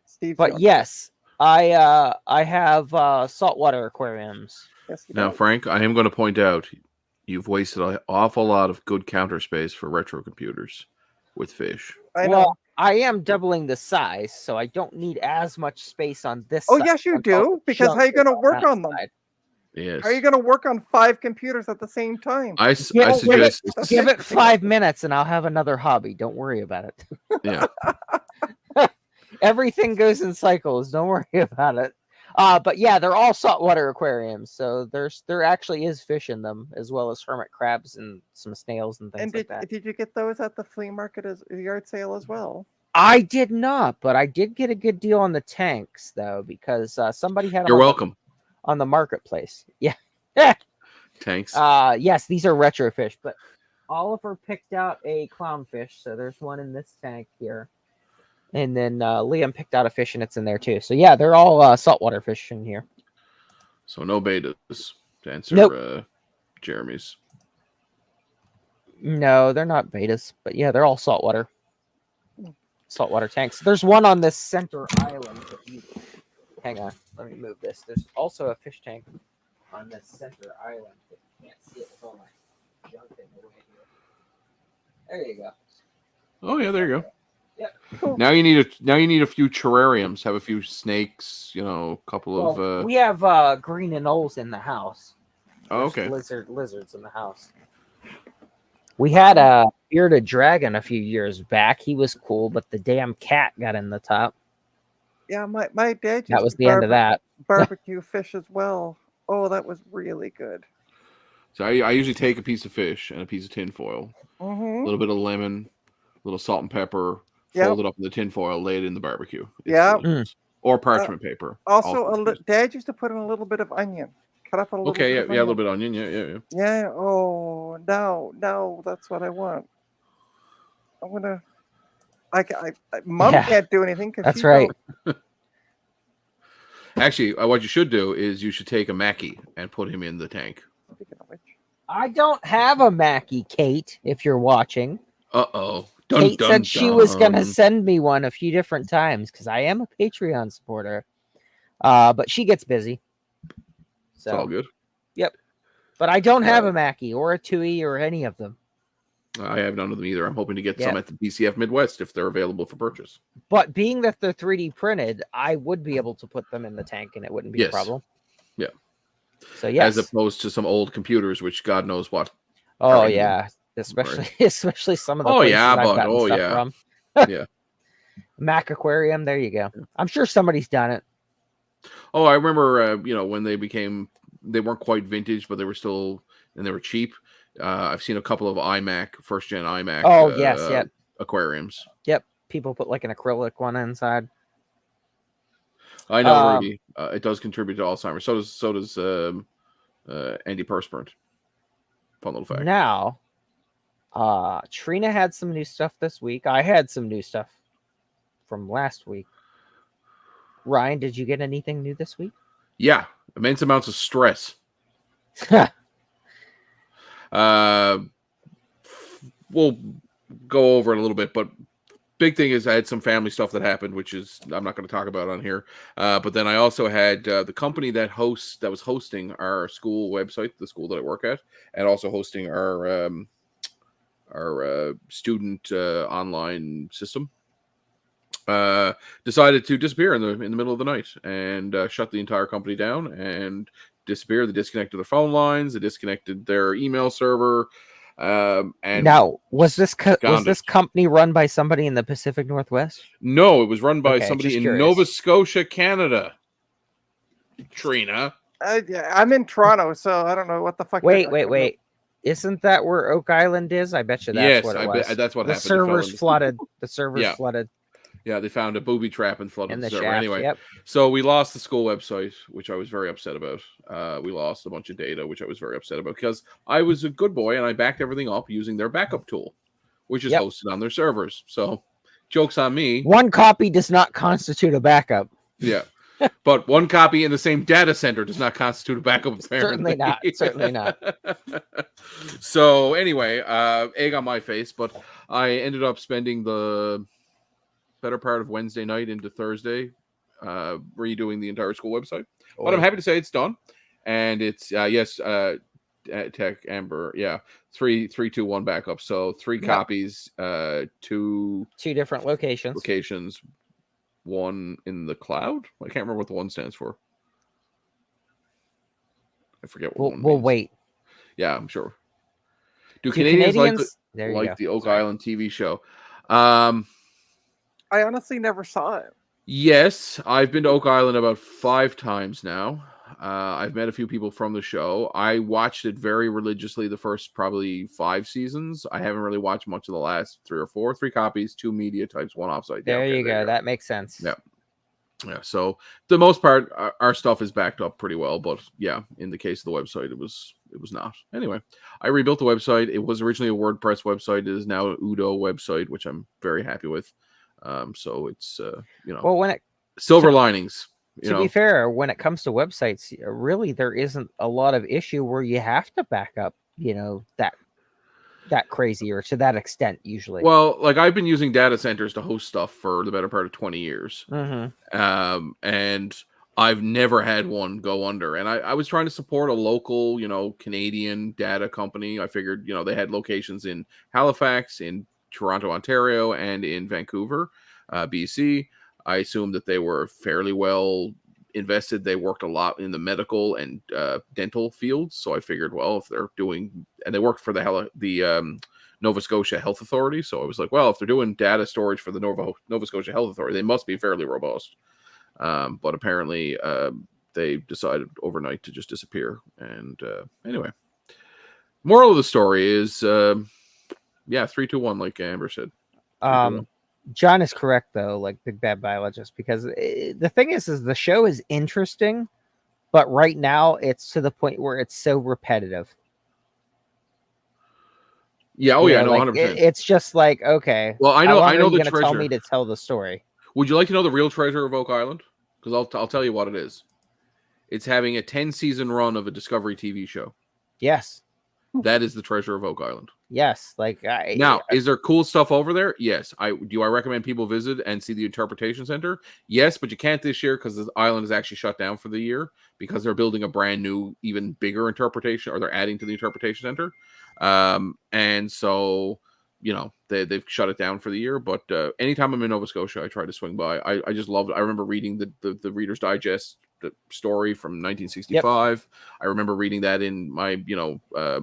yes, I have saltwater aquariums. Yes, now, Frank, I am going to point out you've wasted an awful lot of good counter space for retro computers. with fish. I know. Well, I am doubling the size, so I don't need as much space on this Oh side. yes, you once all do. the Because how junk are you going to is work that on them? side. Yes. How are you going to work on 5 computers at the same time? I Give suggest Give it 5 minutes, and I'll have another hobby. Don't worry about it. yeah. Everything goes in cycles. Don't worry about it. But yeah, they're all saltwater aquariums, so there actually is fish in them, as well as hermit crabs and some snails and things And like that. did you get those at the flea market as yard sale as well? I did not, but I did get a good deal on the tanks though, because somebody had them You're welcome. on the marketplace. Yeah. Tanks. Yes, these are retro fish, but Oliver picked out a clownfish, so there's one in this tank here. And then Liam picked out a fish, and it's in there too. So yeah, they're all saltwater fish in here. So no betas to answer Nope. Jeremy's. No, they're not betas, but yeah, they're all saltwater tanks. There's one on this center island. Hang on, let me move this. There's also a fish tank on this center island. But you can't see it with all my junk in the way here. There you go. Oh yeah, there you go. Yep. Now you need a few terrariums. Have a few snakes. A couple of. We have green anoles in the house. Oh, There's okay. lizards in the house. We had a bearded dragon a few years back. He was cool, but the damn cat got in the top. Yeah, my dad used That was to the end of that. barbecue fish as well. Oh, that was really good. So I usually take a piece of fish and a piece of tin foil, a little bit of lemon, a little salt and pepper, fold it up in the tin foil, lay it in the barbecue. Yeah. Or parchment paper. Also, Dad used to put in a little bit of onion. Cut up a little bit of onion. A little bit of onion. Yeah. Yeah. Oh, no, that's what I want. I'm gonna. Mom can't do anything because that's right. Actually, what you should do is you should take a Mackie and put him in the tank. I don't have a Mackie, Kate. If you're watching. Uh-oh. Kate said she was going to send me one a few different times because I am a Patreon supporter. But she gets busy. So it's all good. Yep. But I don't have a Mackie or a Tui or any of them. I have none of them either. I'm hoping to get some at the BCF Midwest if they're available for purchase. But being that they're 3D printed, I would be able to put them in the tank and it wouldn't be a problem. Yeah. So yes. As opposed to some old computers, which God knows what. Oh yeah. Especially some of the places I've gotten stuff from. Yeah. Mac Aquarium, there you go. I'm sure somebody's done it. Oh, I remember when they weren't quite vintage, but they were still, and they were cheap. I've seen a couple of first gen iMac. Oh yes, aquariums. Yep, people put like an acrylic one inside. I know, Rudy. It does contribute to Alzheimer's. So does antiperspirant. Fun little fact. Now, Trina had some new stuff this week. I had some new stuff from last week. Ryan, did you get anything new this week? Yeah, immense amounts of stress. We'll go over it a little bit, but big thing is I had some family stuff that happened, which is I'm not going to talk about on here. But then I also had the company that was hosting our school website, the school that I work at, and also hosting our student online system. Decided to disappear in the middle of the night and shut the entire company down and disappear. They disconnected their phone lines. They disconnected their email server. And now, was this company run by somebody in the Pacific Northwest? No, it was run by somebody in Nova Scotia, Canada. Trina. I'm in Toronto, so I don't know what the fuck. Wait. Isn't that where Oak Island is? I bet you that's what it was. That's what happened. The servers flooded. The servers flooded. Yeah, they found a booby trap and flooded the server. Shaft, anyway, so we lost the school website, which I was very upset about. We lost a bunch of data, which I was very upset about because I was a good boy and I backed everything up using their backup tool, which is hosted on their servers. So, joke's on me. One copy does not constitute a backup. Yeah, but one copy in the same data center does not constitute a backup. Apparently, certainly not. So anyway, egg on my face, but I ended up spending the better part of Wednesday night into Thursday redoing the entire school website. But I'm happy to say it's done. And it's Tech Amber. Yeah, 3, 3, 2, 1 backup. So 3 copies, 2 different locations, 1 in the cloud. I can't remember what the 1 stands for. I forget what 1 We'll means. wait. Yeah, I'm sure. Do Canadians like the Oak Island TV show? I honestly never saw it. Yes, I've been to Oak Island about 5 times now. I've met a few people from the show. I watched it very religiously the first probably 5 seasons. I haven't really watched much of the last 3 or 4. 3 copies, 2 media types, 1 offsite. There you go. That makes sense. Yeah. Yeah. So the most part, our stuff is backed up pretty well. But yeah, in the case of the website, it was not. Anyway, I rebuilt the website. It was originally a WordPress website. It is now an Udo website, which I'm very happy with. So it's well, when it silver linings. To be fair, when it comes to websites, really there isn't a lot of issue where you have to back up, that crazy or to that extent usually. Well, like I've been using data centers to host stuff for the better part of 20 years. Mm-hmm. And I've never had one go under. And I was trying to support a local, Canadian data company. I figured, they had locations in Halifax, in Toronto, Ontario, and in Vancouver, BC. I assumed that they were fairly well invested. They worked a lot in the medical and dental fields. So I figured, well, if they're doing, and they worked for the Nova Scotia Health Authority. So I was like, well, if they're doing data storage for the Nova Scotia Health Authority, they must be fairly robust. But apparently they decided overnight to just disappear. And anyway, moral of the story is, 3, 2, 1, like Amber said. 3, 2, 1. John is correct though, like Big Bad Biologist, because the thing is the show is interesting, but right now it's to the point where it's so repetitive. Yeah, no, 100%. It's just like, okay. Well, I know the treasure. Tell me to tell the story. Would you like to know the real treasure of Oak Island? Because I'll tell you what it is. It's having a 10-season run of a Discovery TV show. Yes. That is the treasure of Oak Island. Yes, is there cool stuff over there? Yes. I recommend people visit and see the Interpretation Center? Yes, but you can't this year because the island is actually shut down for the year because they're building a brand new, even bigger interpretation, or they're adding to the Interpretation Center. And so, they've shut it down for the year. But anytime I'm in Nova Scotia, I try to swing by. I just love it. I remember reading the Reader's Digest story from 1965. Yep. I remember reading that in my, I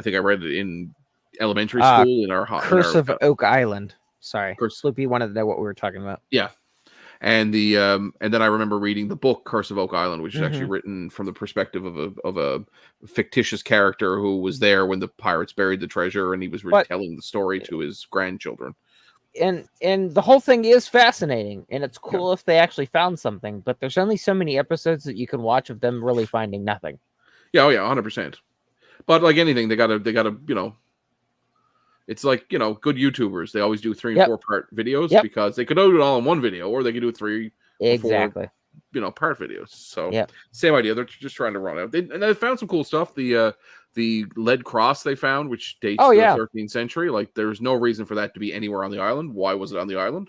think I read it in elementary school in our Curse of Oak Island. Sorry, Sloopy wanted to know what we were talking about. Yeah, and and then I remember reading the book Curse of Oak Island, which is actually written from the perspective of a fictitious character who was there when the pirates buried the treasure, and he was retelling the story to his grandchildren. And the whole thing is fascinating, and it's cool if they actually found something. But there's only so many episodes that you can watch of them really finding nothing. Yeah, 100%. But like anything, they gotta, it's like, good YouTubers. They always do 3 and 4 part videos because they could do it all in one video, or they could do 3 exactly 4, part videos. So same idea. They're just trying to run out. And they found some cool stuff. The lead cross they found, which dates to the 13th century. Like there's no reason for that to be anywhere on the island. Why was it on the island?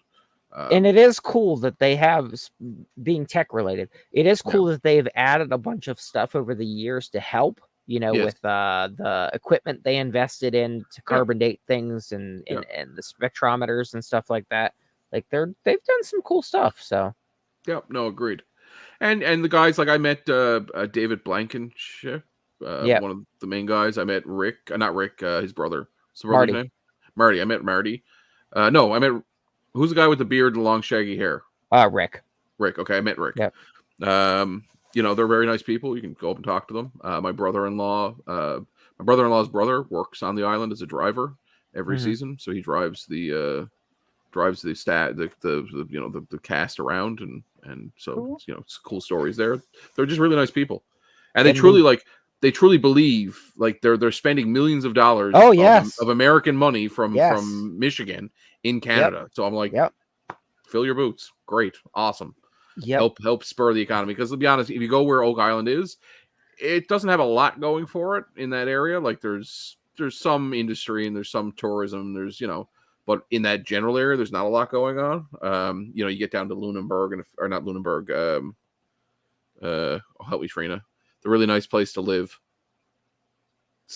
And it is cool that they have, being tech related, it is cool that they've added a bunch of stuff over the years to help. With the equipment they invested in to carbon date things and the spectrometers and stuff like that. Like they've done some cool stuff. So, agreed. And the guys, like I met David Blankenship, one of the main guys. I met Rick, not Rick, his brother. What's the brother's name? Marty. I met Marty. No, I met who's the guy with the beard and long shaggy hair? Rick. Rick. Okay, I met Rick. Yep. They're very nice people. You can go up and talk to them. My brother-in-law's brother works on the island as a driver every season, so he drives the cast around, and so cool. It's cool stories there. They're just really nice people, and they truly believe like they're spending millions of dollars of American money from Michigan in Canada. So I'm like, fill your boots. Great, awesome. Help spur the economy, because to be honest, if you go where Oak Island is, it doesn't have a lot going for it in that area. Like there's some industry and there's some tourism, but in that general area there's not a lot going on. You get down to Lunenburg or not Lunenburg, help me, Trina, the really nice place to live.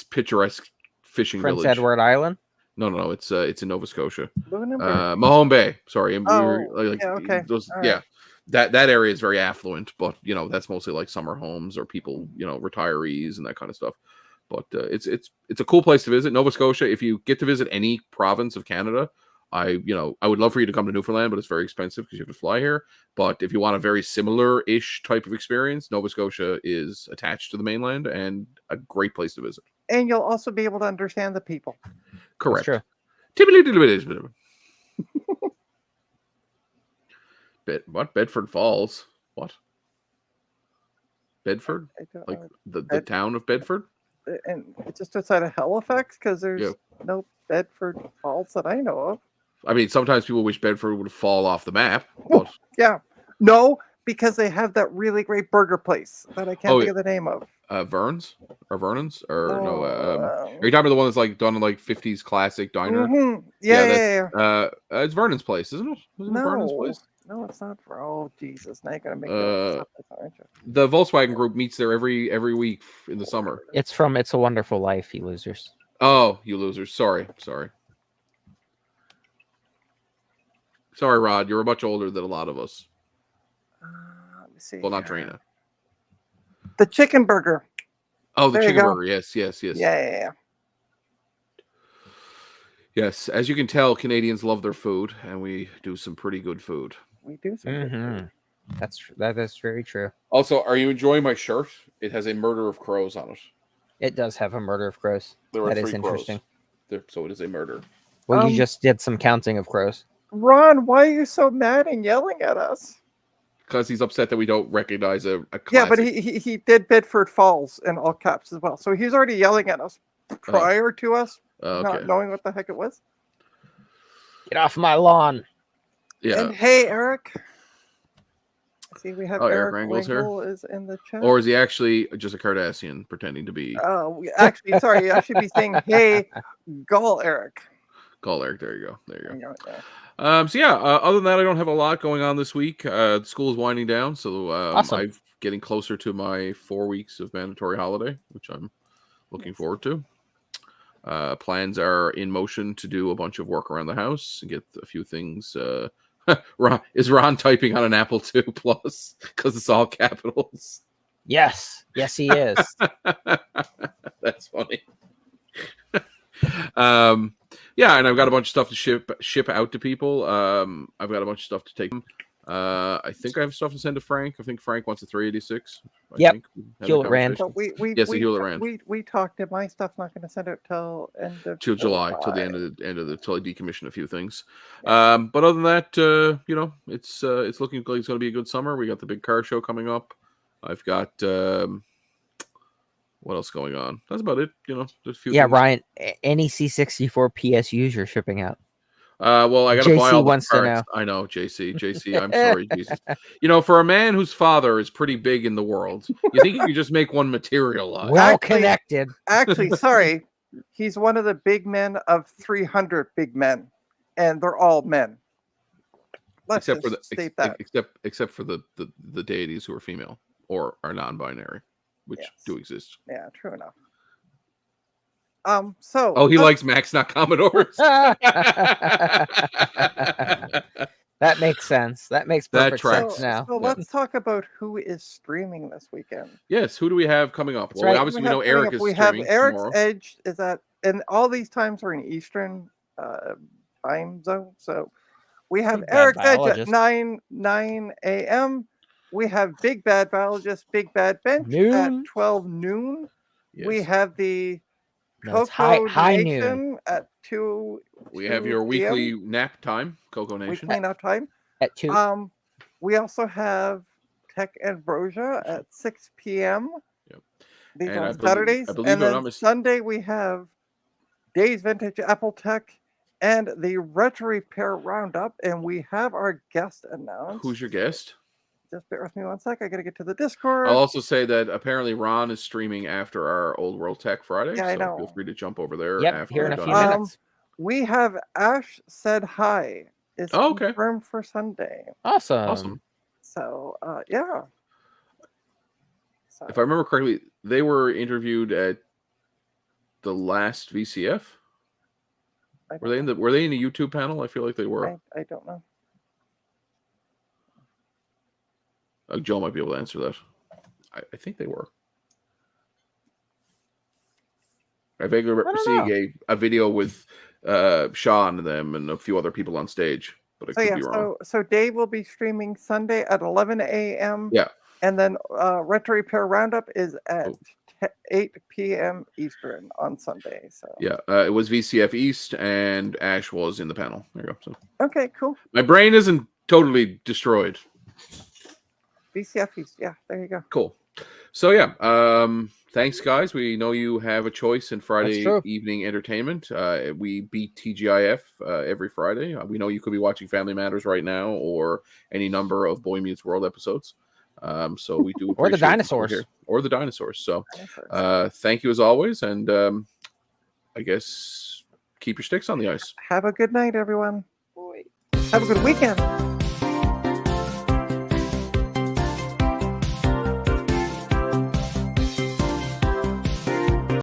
picturesque fishing Prince village. Edward Island. No, it's in Nova Scotia. Lunenburg. Mahone Bay. Sorry, we were Oh, like yeah, okay. those. All Yeah, right. that area is very affluent, but that's mostly like summer homes or people, retirees and that kind of stuff. But it's a cool place to visit. Nova Scotia. If you get to visit any province of Canada, I would love for you to come to Newfoundland, but it's very expensive because you have to fly here. But if you want a very similar-ish type of experience, Nova Scotia is attached to the mainland and a great place to visit. And you'll also be able to understand the people. Correct. That's true. What? Bedford Falls? What? Bedford? I don't Like know. the town of Bedford? And it's just outside of Halifax because there's no Bedford Falls that I know of. I mean, sometimes people wish Bedford would fall off the map. But... Yeah. No, because they have that really great burger place that I can't think of the name of. Vern's or Vernon's or no? Oh, Are you talking about the one that's like done in like 50s classic diner? Mm-hmm. Yeah. It's Vernon's place, isn't it? Isn't it Vernon's place? No, it's not. Oh, Jesus! Now you're gonna make me stop this, aren't you? The Volkswagen Group meets there every week in the summer. It's from It's a Wonderful Life, you losers. Oh, you losers! Sorry, Rod. You're much older than a lot of us. Let me see. Well, not Trina. The chicken burger. Oh, the chicken burger. Yes. Yeah. Yes, as you can tell, Canadians love their food, and we do some pretty good food. We do some good food. That is very true. Also, are you enjoying my shirt? It has a murder of crows on it. It does have a murder of crows. That is interesting. So it is a murder. Well, you just did some counting of crows. Ron, why are you so mad and yelling at us? Because he's upset that we don't recognize a classic. Yeah, but he did Bedford Falls in all caps as well. So he's already yelling at us prior to us not knowing what the heck it was. Get off my lawn. Yeah. And hey, Eric. See, we have Eric Wrangle here. Is in the chat. Or is he actually just a Cardassian pretending to be? Oh, actually, sorry. I should be saying, hey, Gull Eric. Gull Eric. There you go. Other than that, I don't have a lot going on this week. The school is winding down, so awesome. I'm getting closer to my 4 weeks of mandatory holiday, which I'm looking forward to. Plans are in motion to do a bunch of work around the house and get a few things. Is Ron typing on an Apple II Plus because it's all capitals? Yes, he is. That's funny. And I've got a bunch of stuff to ship out to people. I've got a bunch of stuff to take. I think I have stuff to send to Frank. I think Frank wants a 386. Yep. Hewlett Rand. So Hewlett Rand. We talked. My stuff's not going to send it till end of July, till the end of the till I decommission a few things. Yeah. But other than that, it's looking like it's going to be a good summer. We got the big car show coming up. I've got what else going on? That's about it. There's a few. Yeah, things. Ryan. Any C64 PSUs you're shipping out? Well, I got to buy all the wants parts. To know. I know, JC. I'm sorry, Jesus. For a man whose father is pretty big in the world, you think you could just make one materialize? Well connected. Actually, sorry, he's one of the big men of 300 big men, and they're all men. Let's except for the deities who are female or are non-binary, which do exist. Yeah, true enough. He likes Macs, not Commodores. That makes sense. That makes perfect sense now. So let's talk about who is streaming this weekend. Yes, who do we have coming up? Well, obviously we know Eric is streaming. We have Eric's tomorrow. Edge is and all these times are in Eastern time zone. So we have Eric's Edge at 9 a.m. We have Big Bad Biologist, Big Bad Bench at 12 noon. Yes. We have the Coco Nation at 2. We have your weekly nap time, Coco Nation. Weekly nap time at 2. We also have Tech Ambrosia at 6 p.m. Yep. These are Saturdays. And then Sunday we have Days Vintage Apple Tech and the Retro Repair Roundup. And we have our guest announced. Who's your guest? Just bear with me one sec. I got to get to the Discord. I'll also say that apparently Ron is streaming after our Old World Tech Friday. Yeah, I know. Feel free to jump over there. Yep, here in a few minutes. We have Ash Said Hi. It's confirmed for Sunday. Awesome. So, yeah. If I remember correctly, they were interviewed at the last VCF? Were they in the YouTube panel? I feel like they were. I don't know. Joe might be able to answer that. I think they were. I vaguely remember seeing a video with Sean and them and a few other people on stage, but I could be wrong. So Dave will be streaming Sunday at 11 a.m. Yeah. And then Retro Repair Roundup is at 8 p.m. Eastern on Sunday. So yeah, it was VCF East, and Ash was in the panel. There you go. So. Okay, cool. My brain isn't totally destroyed. VCF East, yeah, there you go. Cool. So yeah, thanks guys. We know you have a choice in Friday evening entertainment. We beat TGIF every Friday. We know you could be watching Family Matters right now, or any number of Boy Meets World episodes. So we do or the dinosaurs, or the dinosaurs. So thank you as always, and I guess keep your sticks on the ice. Have a good night, everyone. Have a good weekend.